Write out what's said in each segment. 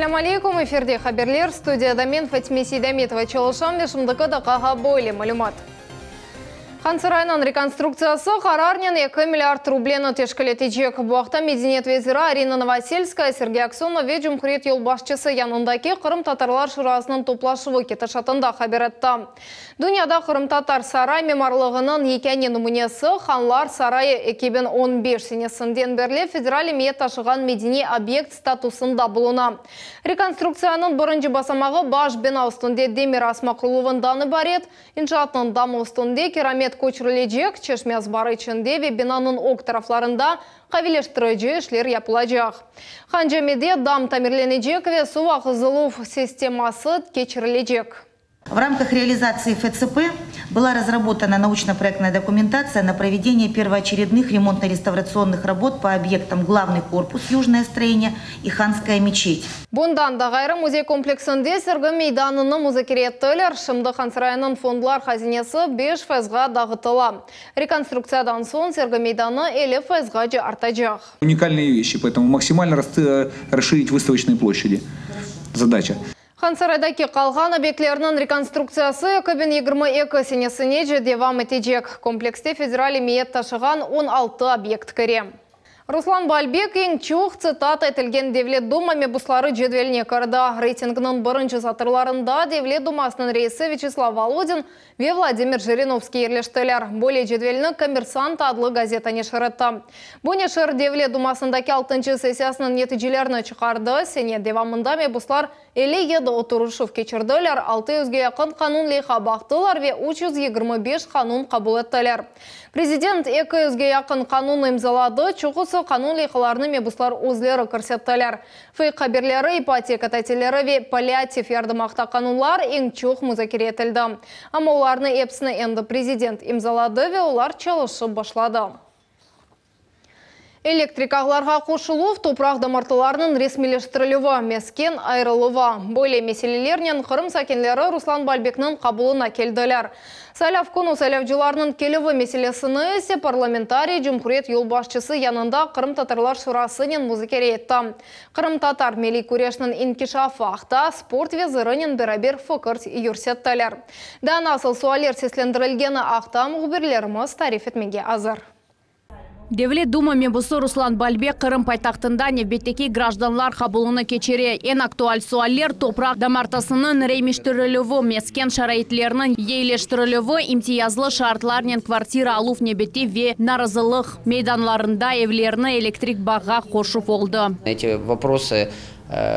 Ассаламу алейкум, эфирде хаберлер, студияда мен Фатиме Сейдаметова чалышам вешімдікі дақаға бойлы малюмат. Хансырайнан реконструкциясы қарарнен 2 миллиард рублені тешкілетечек. Бұақта Мединет везірі Арина Новосельская, Сергей Аксенов ве Жұмхурет елбашчысы янындаки Қырым татарлар шурасының топлашывы кетішатында хаберетті. Дүнияда Қырым татар сарай мемарлығының екені нумунесі Ханлар сарайы 2015 сенесінден берле федерали миет ташыған медини объект статусында бұлына. Реконструкцияның бірінші басамағы баш бина үстінде демир асмақылуын даны барет, иншаатның дамы үстінде керамет көчірілежек, чешмез бары ішінде ве бинанын оқ тарафларында қавилештіріжі ішлер япылажақ. Ханжамеде дам тамирленежек ве сува қызылув системасы кечірілежек. В рамках реализации ФЦП была разработана научно-проектная документация на проведение первоочередных ремонтно-реставрационных работ по объектам главный корпус, южное строение и Ханская мечеть. Бундан да ғайры музей комплексінде Сырғы мейданыны музыкереттілер Шымды Хансырайының фондлар хазинесі 5 файзға дағытыла. Реконструкциядан сон Сырғы мейданы 50 файзға же артажақ. Уникальные вещи, поэтому максимально расширить выставочные площади. Задача. Хансарайдаки қалған объектлерінің реконструкциясы 2022 сенесіне же девам етежек. Комплексте федерали миет ташыған 16 объект кіре. Руслан Бальбек ең чух цитата етілген Девлет Дума мебуслары жедвеліне кірді. Рейтингінің бірінші сатырларында Девлет Думасының рейсі Вячеслав Володин ве Владимир Жириновский ерлештілер. Более жедвеліні коммерсант адлы газетане шырытты. Бұне шыр Девлет Думасындаки 6-шы сессиясының нетижелеріні чықарды. Сене девамында мебуслар елі еді отырышып кечірділер. 600-ге яқын қанун лейха бақтылар ве 325 қанун қабыл еттілер. Президент 200-ге яқын қанун имзалады. Чуғысы қанун лейхаларыны мебуслар өзлері көрсеттілер. Фейк қаберлері, ипотека тәтелері ве паллиатив ярдымақта қанунлар ең чуқ музакер етілді. Ама оларны епсіні енді президент имзалады ве олар чалышы башлады. Электрикағларға қошылув топрақ дамартыларының ресмелештірілігі мескен айрылығы. Бойле меселелерінен Қырым сәкенлері Руслан Бальбекнің қабылына келділер. Сәләв күну сәләвжыларының келігі меселесіні есе парламентарий Жұмхурет елбашчысы янында Қырым татарлар шурасынен музыкере етті. Қырым татар мели көрешінің инкишафы ақта спорт везірінен бірабер фокырт үйірсеттілер. Дан асыл суалер сеслендірілгені ақта мұғбірлеріміз тариф етмеге азыр. Девлет Дума мебусы Руслан Бальбек Қырым пайтақтында небеттеки гражданлар қабылыны кечере. Ен актуаль суаллер топрақ дамартасының реймештірілігі мескен шарайтлерінің ейлештірілігі имтиязлы шартларнен квартира алув небетте ве наразылық мейданларында евлеріні электрик баға қошып олды. Эти вопросы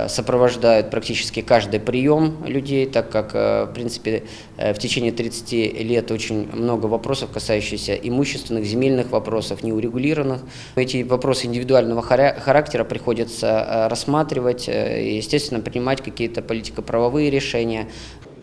сопровождают практически каждый прием людей, так как, в принципе, в течение 30 лет очень много вопросов, касающихся имущественных, земельных вопросов, неурегулированных. Эти вопросы индивидуального характера приходится рассматривать и, естественно, принимать какие-то политико-правовые решения.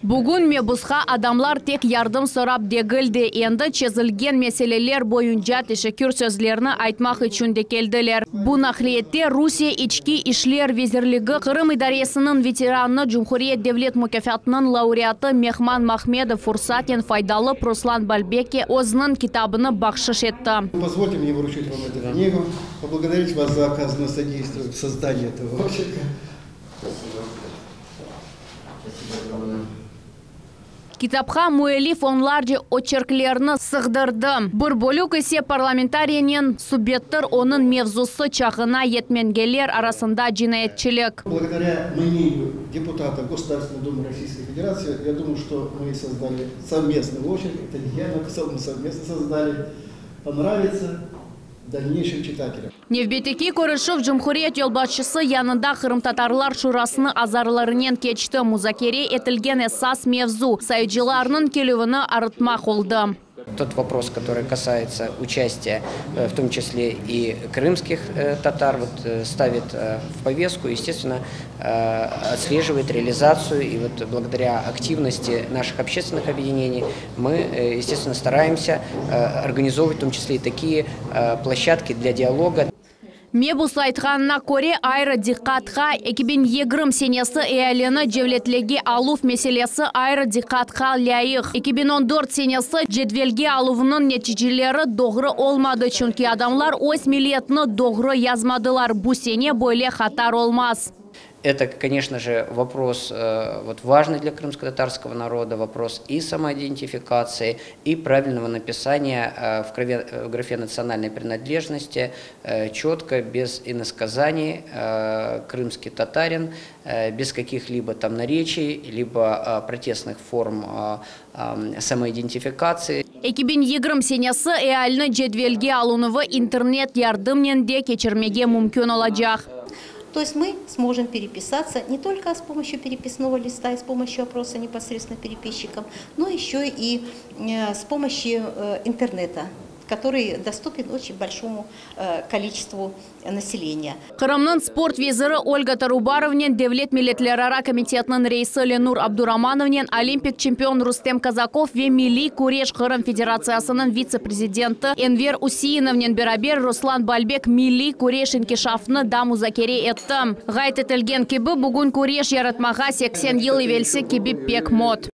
Бүгін мебусқа адамлар тек ярдым сорап дегілді, енді чезілген меселелер бойынша тешекүр сөзлеріні айтмақ үшінде келділер. Бұл нақлиетте Русия ички ишлер везірлігі Қырым идаресінің ветераны Жұмхурет Девлет мүкафатының лауреаты Мехман Махмедов фурсатен файдалы Руслан Бальбекке өзінің китабыны бақшыш етті. Позвольте мне вручить вам эту книгу, поблагодарить вас за оказанное содействие в создании этого очерка. Китапха муэлиф онларжы очерклеріні сығдырды. Бір бөлік есе парламентарийнен субъекттер оның мевзусы чағына етменгелер арасында жинайетчілік. Благодаря мнению депутата Государственной Думы Российской Федерации, я думаю, что мы создали совместный очерк, это я написал, мы совместно создали, понравится дальнейшим читателям. Невбетеки көрішіп Жұмхурет елбашчысы янында Қырым татарлар шурасыны азарларынен кечті музакере етілген эсас мевзу сайджыларының келуіні арытмақ олды. Тот вопрос, который касается участия, в том числе и крымских татар, ставит в повестку, естественно, отслеживает реализацию. И вот благодаря активности наших общественных объединений мы, естественно, стараемся организовывать в том числе и такие площадки для диалога. Мебус айтқанына көре айры диққатқа 2020 сенесі әйеліні жевлетлеге алув меселесі айры диққатқа лайық. 2014 сенесі жедвелге алуының нәтижелері доғры олмады, чүнки адамлар өз милетіні доғры язмадылар. Бұл сене бойле хатар олмаз. Это, конечно же, вопрос важный для крымско-татарского народа, вопрос и самоидентификации, и правильного написания в графе национальной принадлежности, четко, без иносказаний, крымский татарин, без каких-либо там наречий, либо протестных форм самоидентификации. Экибин егрым сенесі эальны жедвелге алуновы интернет ярдымненде кечермеге мүмкін олачақ. То есть мы сможем переписаться не только с помощью переписного листа и с помощью опроса непосредственно переписчикам, но еще и с помощью интернета, который доступен очень большому количеству населения. Қырымның спорт везірі Ольга Тарубаровнен, Девлет Милетлерара комитетінің рейсі Ленур Абдурамановнен, олимпик чемпион Рустем Казаков ве Милли Куреш Қырым Федерациясының вице-президенті Энвер Усииновнен берабер Руслан Бальбек Милли Куреш инкешафны да музакере етті. Ғайт етілген кебі бүгін Куреш яратмаға 80 ел евелсі кебі пек мод.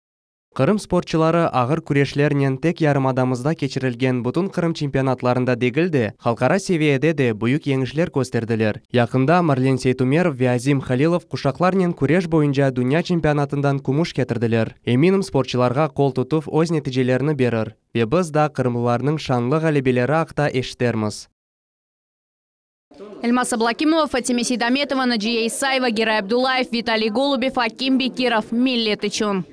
Қырым спортчылары ағыр күрешлерінен тек ярым адамызда кечірілген бұтын Қырым чемпионатларында дегілді, халқара севиеде де бұйық еңішлер көстерділер. Яқында Марлен Сейтумеров, Вязим Халилов құшақларнен күреш бойынша дүния чемпионатындан күміш кетірділер. Еминім спортчыларға қол тұтып өз нәтижелеріні берір. Ве біз да қырымлыларының шанлы ғалебелері ақта ештерміз. Эльмаса Блакимова, Фатиме Сейдаметова, Наджия Исаева, Герай Абдулаев, Виталий Голубев, Аким Бекиров, Миллет Ичун.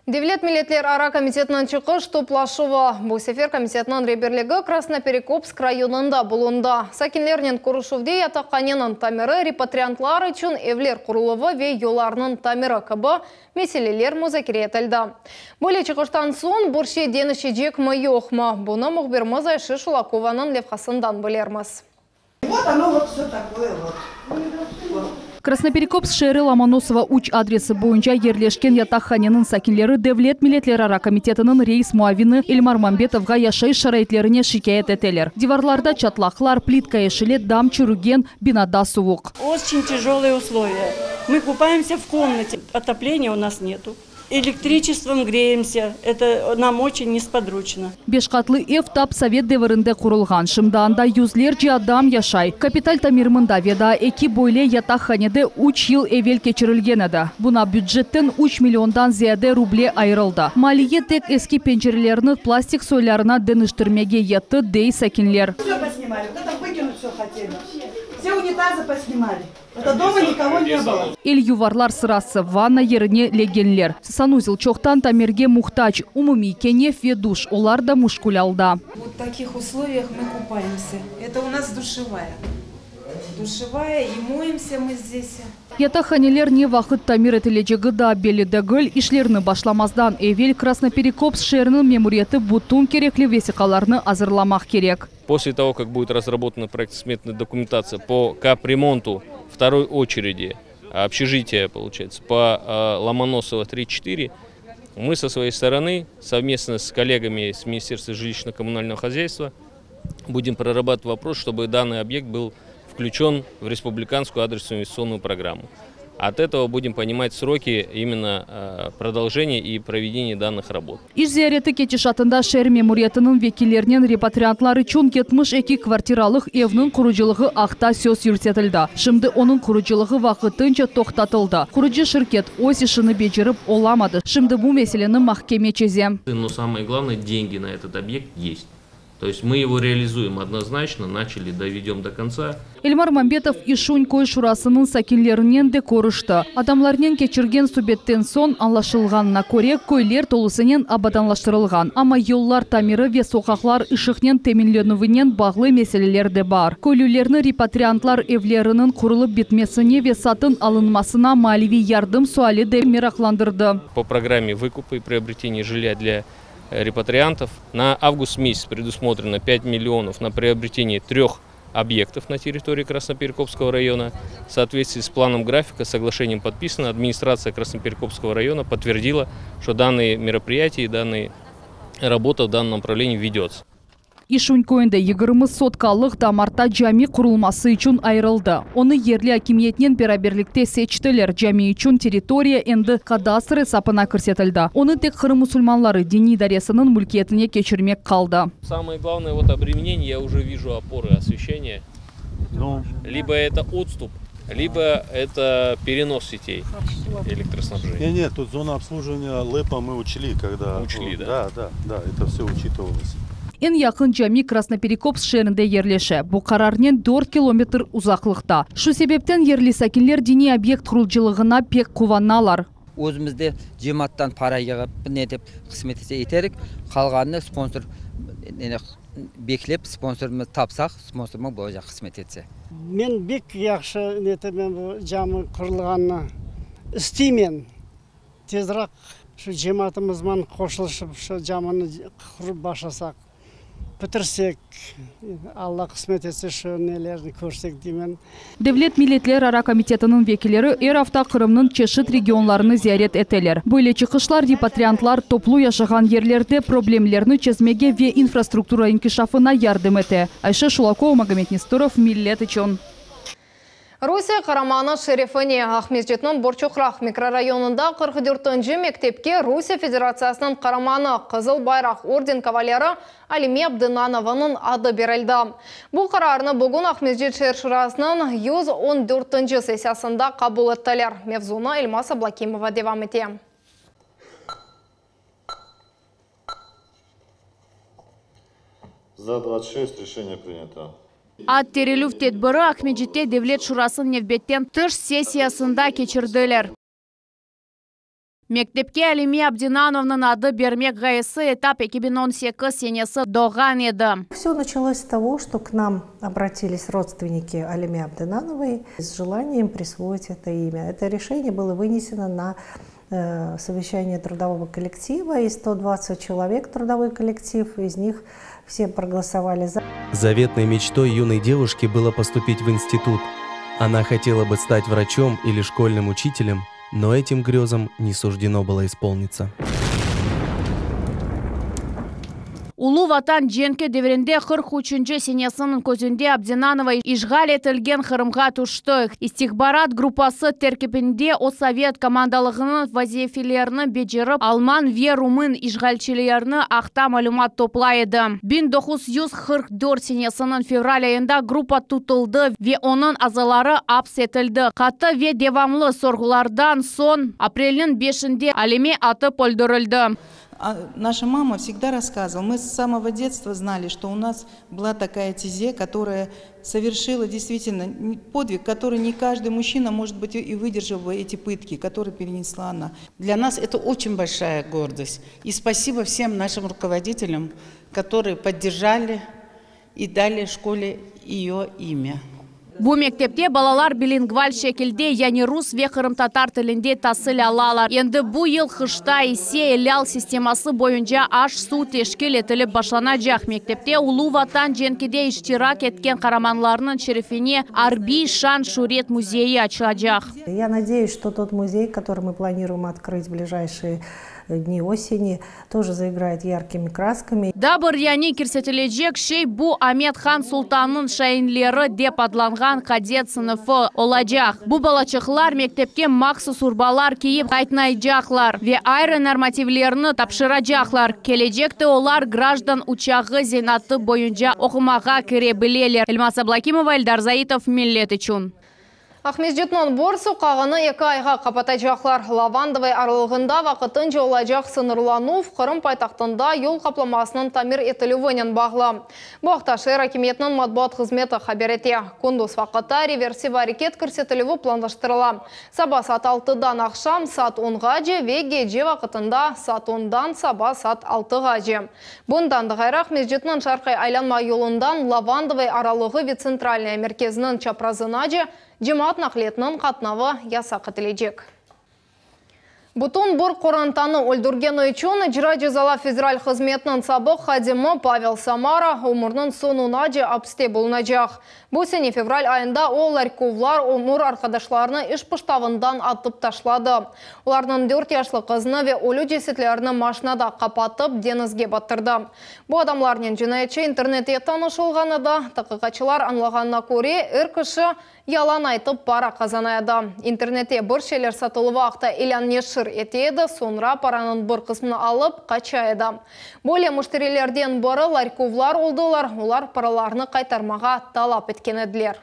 Девлет милетлер ара комитетінің чықыш топлашуы. Бұл сефер комитетінің реберлігі Красноперекопск районында болунда. Сакинлернен Курушувде ятаққаненің тамиры репатриантлар үшін евлер құрылывы ве йоларының тамиры кыбы меселелер музакире етілді. Более чықыштан сон бұрше деніші жек мы йоқмы. Бұны мұхбермыз Айшы Шулакованың левқасындан білерміз. Вот оно вот все такое вот. Красноперекопск шәрі Ломоносова уч адресы бойынша ерлешкен ятақханенің сакинлері Девлет милетлерара комитетінің рейс муавины Эльмар Мамбетовға яшай шарайтлеріне шикаят етелер. Диварларда чатлақлар, плитка ешілет, дам чүрген, бинада суық. Очень тяжелые условия. Мы купаемся в комнате, отопления у нас нету. Электричеством греемся. Это нам очень несподручно. Бешқатлы эв тап совет деварынде құрылған. Шымданда юзлер же адам яшай. Капиталь тамирмында веда эки бойле ятақханеде 3 ел эвел кечірілген еді. Бұна бюджеттен 3 миллиондан зияде рубле айырылды. Малие тек эски пенчерлерінің пластик сойларына дыныштырмеге етті дей сакинлер. Все поснимали. Вот это выкинуть все хотели. Все унитазы поснимали. Это дома никого не было. Эл юварлар сырасы ванна еріне легенлер. Санузел чоқтан тамерге мухтач. Умуми кенев ведуш. Олар да мушкулялда. Вот в таких условиях мы купаемся. Это у нас душевая. Душевая, и моемся мы здесь. Ятақханелер не вақыт тамир етілежегі да белі дәгіл ишлеріні башламаздан эвел Красноперекопск шерінің мемуриеті бұтун кереклі весиқаларны азырламақ керек. После того, как будет разработана проектно-сметная документация по капремонту второй очереди общежития, получается, по Ломоносова 3-4, мы со своей стороны, совместно с коллегами с Министерства жилищно-коммунального хозяйства, будем прорабатывать вопрос, чтобы данный объект был включен в республиканскую адресную инвестиционную программу. От этого будем понимать сроки именно продолжения и проведения данных работ. Иш зияреті кетишатында шер мемуриетінің векилерінен репатриантлары чун кетміш эки квартиралық евнің құрыжылығы ақта сөз юртетілді. Шымды оның құрыжылығы вақытынча тоқтатылды. Құрыжы шirket өз ішіні бежіріп оламады. Шымды бұл меселенің махкеме чезе. Но самое главное, деньги на этот объект есть. То есть мы его реализуем однозначно, начали, доведем до конца. Эльмар Мамбетов ишунь кой шурасының сакинлерінен де көрішті. Адамларнен кечірген субеттен сон анлашылғанына көре көйлер толысынен абаданлаштырылған. Ама yollar тамиры ве соқақлар ишықнен темінленуінен бағлы меселелер де бар. Көйлілерні репатриантлар евлерінің құрылып бітмесіне ве сатын алынмасына малеви ярдым суали де мерақландырды. По программе выкупа и приобретения жилья для репатриантов на август месяц предусмотрено 5 миллионов на приобретение 3 объектов на территории Красноперекопского района. В соответствии с планом графика, соглашением подписано, администрация Красноперекопского района подтвердила, что данные мероприятия и данные работа в данном направлении ведется. Ишунь көйінде 20 соткалық дамарта жами құрылмасы үшін айырылды. Оны ерлі акимиетнен бераберлікте сечтілер. Жами үшін территория енді кадастры сапына көрсетілді. Оны тек Қырым мұсылманлары дини даресінің мүлкетіне кечірмек қалды. Самое главное обременение, я уже вижу опоры освещения. Либо это отступ либо это перенос сетей электроснабжения. Нет, тут зона обслуживания ЛЭПа мы учли, когда... Учли, да? Да, это все учитывалось. Эн якын жами Красноперекопск шерінде ерлеші. Бұл қарарнен 4 километр ұзақлықта. Шу себептен ерлі сәкенлер дини объект құрылжылығына пек қуваналар. Өзімізде жематтан пара еғіп, не деп қызмет ете етерік, қалғанына спонсор бекілеп, спонсорымыз тапсақ, спонсорымыз бұл жақ қызмет етсе. Мен бек яқшы нетімен бұл жамы құрылғанына істеймен. Тезірақ шу жематымызмен қошылышып, шу жамыны құрып башасақ, бітірсек, Алла қызмет етсе шу нелерін көрсек деймен. Devlet Milletler Ara Komitetinin vekilleri er hafta Kırım'ın çeşit regionlarını ziyaret eteler. Böyle çıkışlar repatriantlar toplu yaşayan yerlerde problemlerini çözmege ve infrastruktura inkişafına yardım ete. Ayşe Шулакова, Магомед Несторов, Millet için. Rusya Qaramani Şerifini Ахмезжетінің Борчуқрақ микрорайонында 44-ші мектепке Rusya Федерациясының Qaramani Қызыл Байрақ орден кавалері Алиме Абдынанованың ады берілді. Бұл қарарыны бүгін Ахмезжет шер шурасының 114-ші сессиясында қабыл еттілер. Мевзуны Эльмас Аблакимова девам ете. За 26 решение принято. Ат терелув тедбірі Ахмеджетте Devlet Шурасын невбеттен тыш сессиясында кечірділер. Мектепке Алиме Абдинановның ады бермек ғайысы этап 2018 сенесі доған еді. Все началось с того, что к нам обратились родственники Алиме Абдинановой с желанием присвоить это имя. Это решение было вынесено на совещание трудового коллектива, и 120 человек трудовой коллектив, из них все проголосовали за. Заветной мечтой юной девушки было поступить в институт. Она хотела бы стать врачом или школьным учителем, но этим грезам не суждено было исполниться. Улу ватан женке девренде 43-ші сенесінің көзінде Абдинанова ишғал етілген Қырымға тұшты. Истихбарат группасы теркепінде о совет командалығының вазифелеріні бежіріп, алман ве румын ишғалчелеріні ақта малюмат топлайды. 1944 сенесінің февраль айында группа тұтылды ве оның азалары апс етілді. Қаты ве девамлы сорғылардан сон апрелін 5-інде Алиме аты пөлдірілді. Наша мама всегда рассказывала, мы с самого детства знали, что у нас была такая Тизе, которая совершила действительно подвиг, который не каждый мужчина, может быть, и выдержал бы эти пытки, которые перенесла она. Для нас это очень большая гордость. И спасибо всем нашим руководителям, которые поддержали и дали школе ее имя. Бұл мектепте балалар билингвал шекілде, яғни рус ве қырым татар тілінде тасыл алалар. Енді бұл ел қышта есе элял системасы бойынша аш су тешкел етіліп башланacak. Мектепте улу ватан женкеде иштирак еткен қараманларының шерифіне Арби Шан Шурет музейі açılacak. Я надеюсь, что тот музей, который мы планируем открыть в ближайшие дни осени, тоже заиграет яркими красками. Дабыр яни кирсетележек шей бу Амет хан Султанның шайынлері деп адланған кадет сыныфы олacak. Бу балачықлар мектепке мақсус урбалар кейіп қайтнайжақлар ве айры нормативлеріні тапшырачақлар. Кележекті олар граждан учағы зенаты бойынша оқымаға кіре білелер. Эльмас Аблакимова, Эльдар Заитов, Millet için. Ахмезжетінің борсу қағыны 2 айға қапатайжақлар. Лавандовай аралығында вақытынша олajak сынырланув Қырым пайтақтында ел қапламасының тамир етілуінен бағлы. Бұқта шер акиметінің матбуат қызметі хаберете. Күндіз вақытта реверсив әрекет көрсетілуі планлаштырыла. Саба сат 6-дан ақшам сат 10-ға же ве геже вақытында сат 10-дан саба сат 6-ға же. Бұндан дұғайра Ахмезжетінің шарқай айланма еліндан Лавандовай аралығы ве центральная мерkezінің чапразына же Жемат нақлетінің қатнавы яса қытылежек. Бутун бұр қорантаны өлдірген өйчуны жыра жезала федераль қызметінің сабық хадимы Павел Самара умырның сонуна же апсте болынажақ. Бұсыне февраль айында ол әрковлар умыр арқадашларыны іш пұштавындан атып ташлады. Олардың 4 яшлы қызыны ве олу жесетлеріні машинада қапатып денізге баттырды. Бұл адамларының жинайчы интернетте танышылғаны да тақиқатшылар анлағанына көре үркіші ялан айтып пара қазанайды. Интернетте бір шелер сатылы вақта илян нешір етеді, сонра параның бір қысмını алып қачайды. Более мүштірелерден бірі ларьковлар олдылар, олар параларыны қайтармаға талап еткен еділер.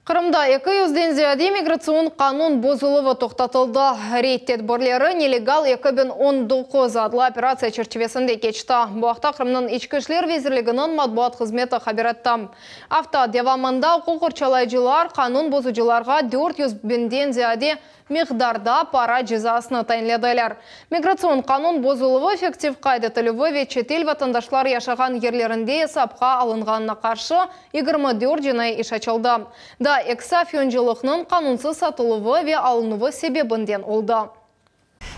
Қырымда 200-ден зияде миграцион қанун бозылығы тоқтатылды. Рейд тедбірлері нелегал 2019 адлы операция чертевесінде кечті. Бұақта Қырымның ішкі ішлер везірлігінің матбуат қызметі хабаратты. Авто девамында құқырчалайчылар қанун бозучыларға 400-ден зияде миқдарда пара жазасыны тайынледілер. Миграцион қанун бозылығы эффектив қайдетілігі ве шетел ватандашлар яшаған ерлерінде сапқа алынғанына қаршы 24 жинай іш açılды. Да, эксафионжылықның қанунсыз сатылығы ве алынығы себебінден олды.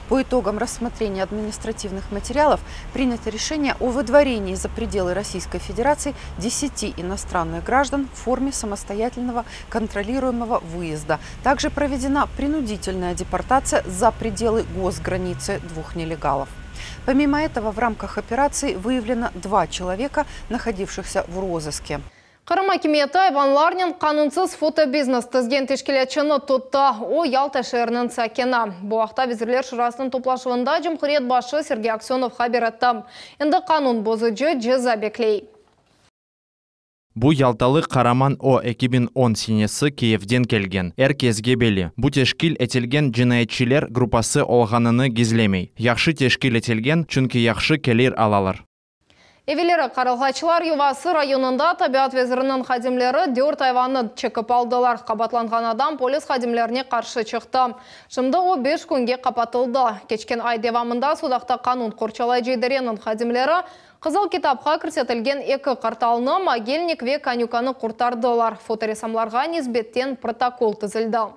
По итогам рассмотрения административных материалов принято решение о выдворении за пределы Российской Федерации 10 иностранных граждан в форме самостоятельного контролируемого выезда. Также проведена принудительная депортация за пределы госграницы 2 нелегалов. Помимо этого, в рамках операции выявлено 2 человека, находившихся в розыске. Қырым акиметі Иванларнин қанунсыз фотобизнес тізген тешкелетшіні тұтта о Ялта шәрінің сәкені. Бұақта визірлер шырасының топлашуында Жұмқырет башы Сергей Аксенов хабаратты. Енді қанун бозыжы жеза беклей. Бу ялталы Қараман О 2010 сенесі Киевден келген. Әркезге белі. Бу тешкіл етелген жинайетчілер группасы олғаныны гизлемей. Яқшы тешкіл етелген, чүнкі яқшы келер алалар. Эвелері Қарылғачылар Ювасы районында табиат везірінің қадимлері 4 айваны чекіп алдылар. Қабатланған адам полис қадимлеріне қаршы шықты. Шымды о 5 күнге қапатылды. Кечкен ай девамында судақта қанун қорчалай жейдеренің қадимлері Қызыл китапқа кірсетілген 2 қарталыны могильник ве конюканы құртардылар. Фоторесамларға низбеттен протокол тізілді.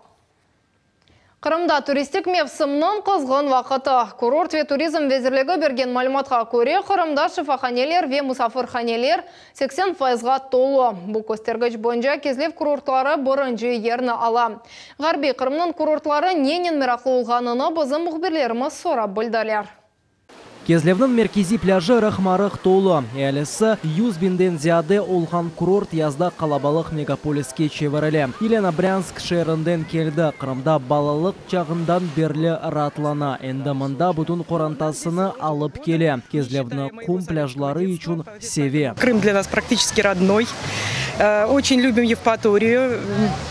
Қырымда туристик мевсімнің қызғын вақыты. Курорт ве туризм везірлігі берген мәліметқа көре, Қырымда шифаханелер ве мұсафырханелер 80%-ға толы. Бұл көстергіч бойынша кезлев курортлары бұрынжы ерні ала. Ғарби Қырымның курортлары ненен мерақлы олғаныны бізім мұхберлеріміз сора білділер. Кезлевнің меркези пляжы рахмарық толы. Әлісі 100 бинден зияде олған курорт язда қалабалық мегаполиске чеверілі. Елена Брянск шерінден келді. Қырымда балалық чағындан берлі ратлана. Енді мұнда бұтын қорантасыны алып келе. Кезлевні құм пляжлары үшін севе. Крым для нас практически родной. Очень любим Евпаторию.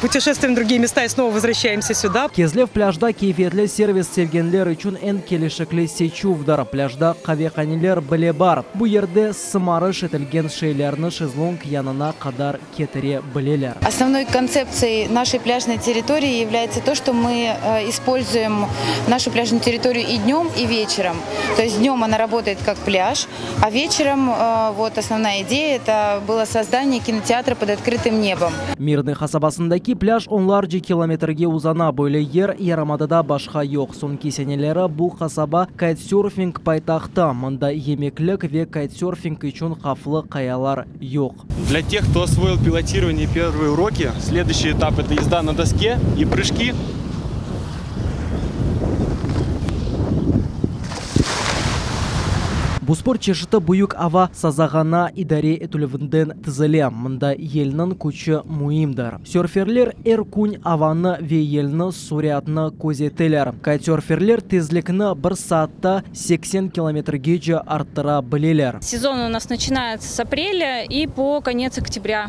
Путешествуем в другие места и снова возвращаемся сюда. Кезлев пляжда кейфетлі сервис sevgenler үшін ән келешіклі сечувдар. Пляжда қавеқанилер біле бар. Бұ ерде сымары шетілген шейлерні шезлонг янына қадар кетіре білелер. Основной концепцией нашей пляжной территории является то, что мы используем нашу пляжную территорию и днем, и вечером. То есть днем она работает как пляж, а вечером вот основная идея это было создание кинотеатра под открытым небом. Мирный хасабасындаки пляж онларжы километрге узана бойлы ер Ярамадада башқа yok. Сон кесенелері бұл хасаба кайтсерфинг пайтақта. Мында емеклік ве кайтсерфинг үшін қафлы қаялар yok. Для тех, кто освоил пилотирование первые уроки, следующий этап это езда на доске и прыжки. Бұл спорт чешіті бұйық ава сазағана идаре етулівінден тізіле. Мұнда елінің күші мұйымдар. Серферлер әркүн аваны ве еліні сурятны көзетелер. Кайтсерферлер тезлікіні 1 саатта 80 километрге же арттыра білелер. Сезон у нас начинается с апреля и по конец октября.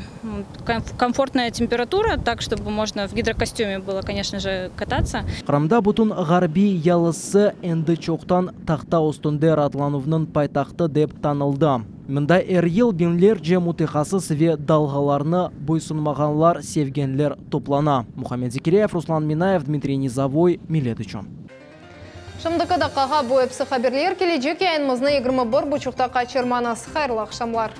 Комфортная температура, так чтобы можно в гидрокостюме было, конечно же, кататься. Қырымда бұтын ғарби ялысы әнді чоқтан тақта остынды ратлануының пайтақты деп танылды. Мында әр ел бенлер же мутехасыз ве далғаларны бойсынмағанлар севгенлер топлана. Мухаммед Зикиреев, Руслан Минаев, Дмитрий Низовой, Милетычон. Шымдықы дақаға бойыпсы қаберлер кележек яйынмызны 21 бұчықта қачырманас. Хайрлы ақшамлар.